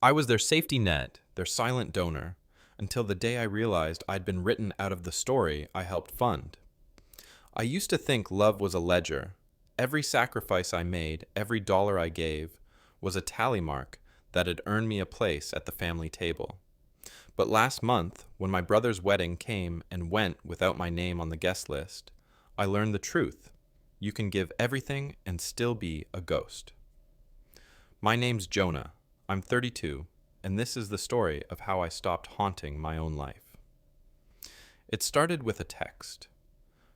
I was their safety net, their silent donor, until the day I realized I'd been written out of the story I helped fund. I used to think love was a ledger. Every sacrifice I made, every dollar I gave, was a tally mark that had earned me a place at the family table. But last month, when my brother's wedding came and went without my name on the guest list, I learned the truth. You can give everything and still be a ghost. My name's Jonah. I'm 32, and this is the story of how I stopped haunting my own life. It started with a text.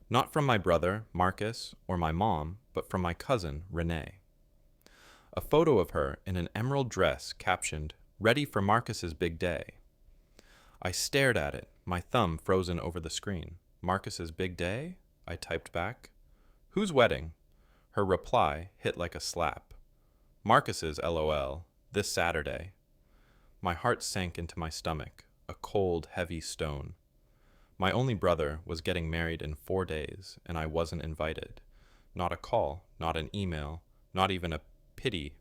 Not from my brother, Marcus, or my mom, but from my cousin, Renee. A photo of her in an emerald dress captioned, "Ready for Marcus's big day." I stared at it, my thumb frozen over the screen. "Marcus's big day?" I typed back. "Whose wedding?" Her reply hit like a slap. "Marcus's, LOL, this Saturday." My heart sank into my stomach, a cold, heavy stone. My only brother was getting married in 4 days, and I wasn't invited. Not a call, not an email, not even a pity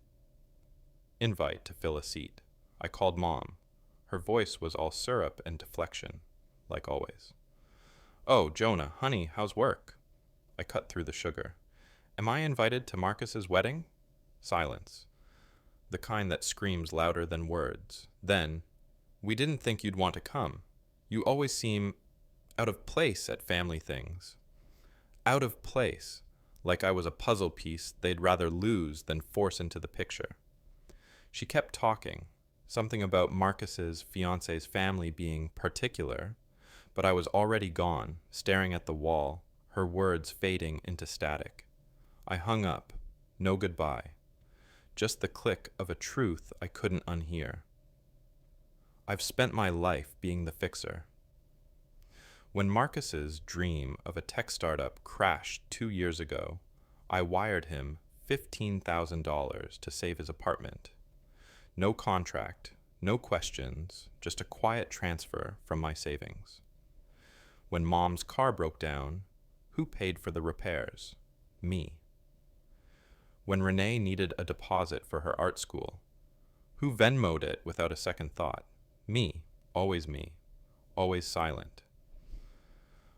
invite to fill a seat. I called Mom. Her voice was all syrup and deflection, like always. "Oh, Jonah, honey, how's work?" I cut through the sugar. "Am I invited to Marcus's wedding?" Silence. The kind that screams louder than words. Then, "We didn't think you'd want to come. You always seem out of place at family things." Out of place, like I was a puzzle piece they'd rather lose than force into the picture. She kept talking, something about Marcus's fiance's family being particular, but I was already gone, staring at the wall, her words fading into static. I hung up. No goodbye. Just the click of a truth I couldn't unhear. I've spent my life being the fixer. When Marcus's dream of a tech startup crashed 2 years ago, I wired him $15,000 to save his apartment. No contract, no questions, just a quiet transfer from my savings. When Mom's car broke down, who paid for the repairs? Me. When Renee needed a deposit for her art school, who Venmo'd it without a second thought? Me, always silent.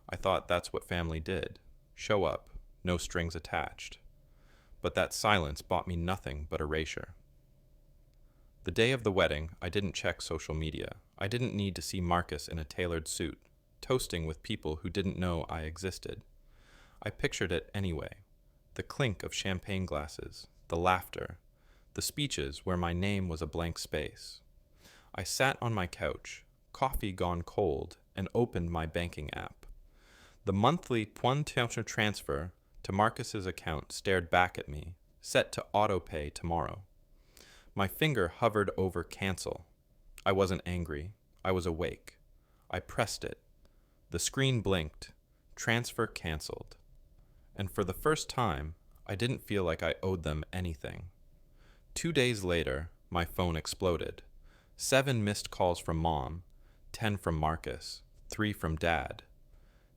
I thought that's what family did. Show up, no strings attached. But that silence bought me nothing but erasure. The day of the wedding, I didn't check social media. I didn't need to see Marcus in a tailored suit, toasting with people who didn't know I existed. I pictured it anyway. The clink of champagne glasses, the laughter, the speeches where my name was a blank space. I sat on my couch, coffee gone cold, and opened my banking app. The monthly $1 transfer to Marcus's account stared back at me, set to auto-pay tomorrow. My finger hovered over cancel. I wasn't angry. I was awake. I pressed it. The screen blinked. Transfer canceled. And for the first time, I didn't feel like I owed them anything. 2 days later, my phone exploded. 7 missed calls from Mom, 10 from Marcus, 3 from Dad.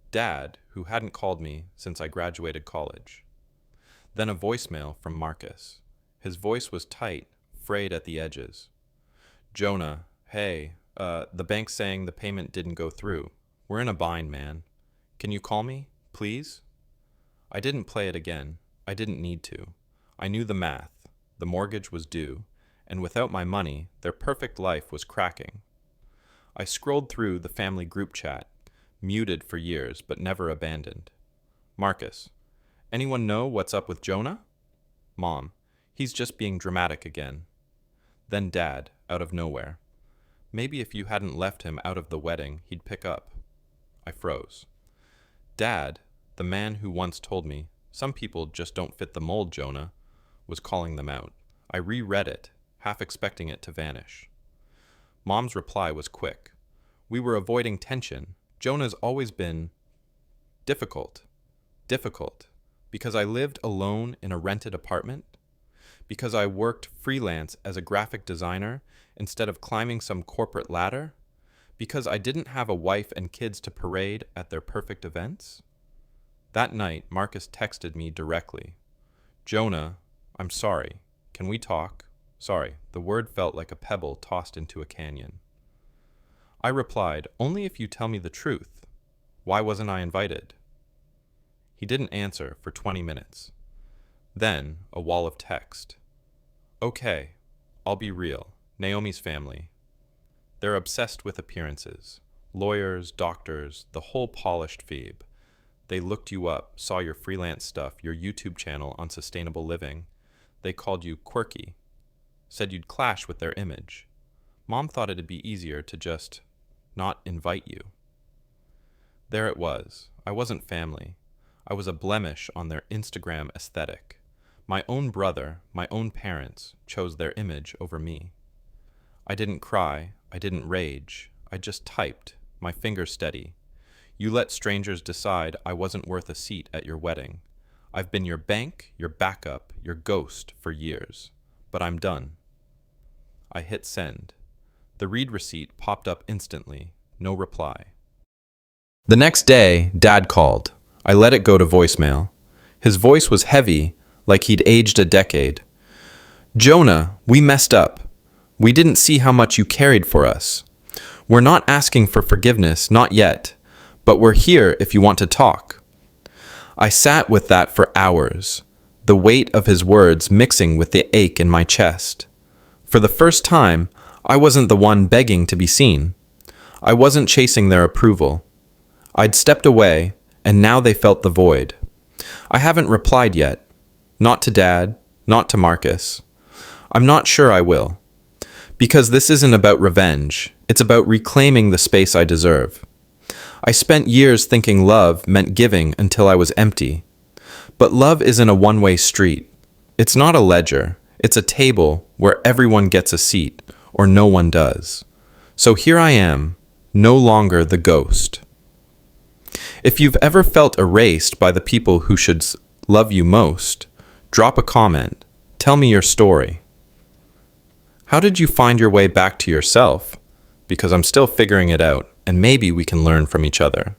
Dad, who hadn't called me since I graduated college. Then a voicemail from Marcus. His voice was tight, frayed at the edges. "Jonah, hey, the bank's saying the payment didn't go through. We're in a bind, man. Can you call me, please?" I didn't play it again. I didn't need to. I knew the math. The mortgage was due, and without my money, their perfect life was cracking. I scrolled through the family group chat, muted for years but never abandoned. "Marcus, anyone know what's up with Jonah?" Mom, "He's just being dramatic again." Then Dad, out of nowhere. "Maybe if you hadn't left him out of the wedding, he'd pick up." I froze. Dad, the man who once told me, "Some people just don't fit the mold, Jonah," was calling them out. I reread it, half expecting it to vanish. Mom's reply was quick. "We were avoiding tension. Jonah's always been difficult, because I lived alone in a rented apartment, because I worked freelance as a graphic designer instead of climbing some corporate ladder, because I didn't have a wife and kids to parade at their perfect events." That night, Marcus texted me directly. "Jonah, I'm sorry. Can we talk?" Sorry, the word felt like a pebble tossed into a canyon. I replied, only if you tell me the truth. Why wasn't I invited? He didn't answer for 20 minutes. Then, a wall of text. Okay, I'll be real. Naomi's family. They're obsessed with appearances. Lawyers, doctors, the whole polished phoebe. They looked you up, saw your freelance stuff, your YouTube channel on sustainable living. They called you quirky. Said you'd clash with their image. Mom thought it'd be easier to just not invite you. There it was. I wasn't family. I was a blemish on their Instagram aesthetic. My own brother, my own parents, chose their image over me. I didn't cry. I didn't rage. I just typed, my fingers steady. You let strangers decide I wasn't worth a seat at your wedding. I've been your bank, your backup, your ghost for years. But I'm done. I hit send. The read receipt popped up instantly. No reply. The next day, Dad called. I let it go to voicemail. His voice was heavy, like he'd aged a decade. Jonah, we messed up. We didn't see how much you carried for us. We're not asking for forgiveness, not yet, but we're here if you want to talk. I sat with that for hours, the weight of his words mixing with the ache in my chest. For the first time, I wasn't the one begging to be seen. I wasn't chasing their approval. I'd stepped away, and now they felt the void. I haven't replied yet. Not to Dad, not to Marcus. I'm not sure I will. Because this isn't about revenge. It's about reclaiming the space I deserve. I spent years thinking love meant giving until I was empty. But love isn't a one-way street. It's not a ledger. It's a table where everyone gets a seat, or no one does. So here I am, no longer the ghost. If you've ever felt erased by the people who should love you most, drop a comment. Tell me your story. How did you find your way back to yourself? Because I'm still figuring it out, and maybe we can learn from each other.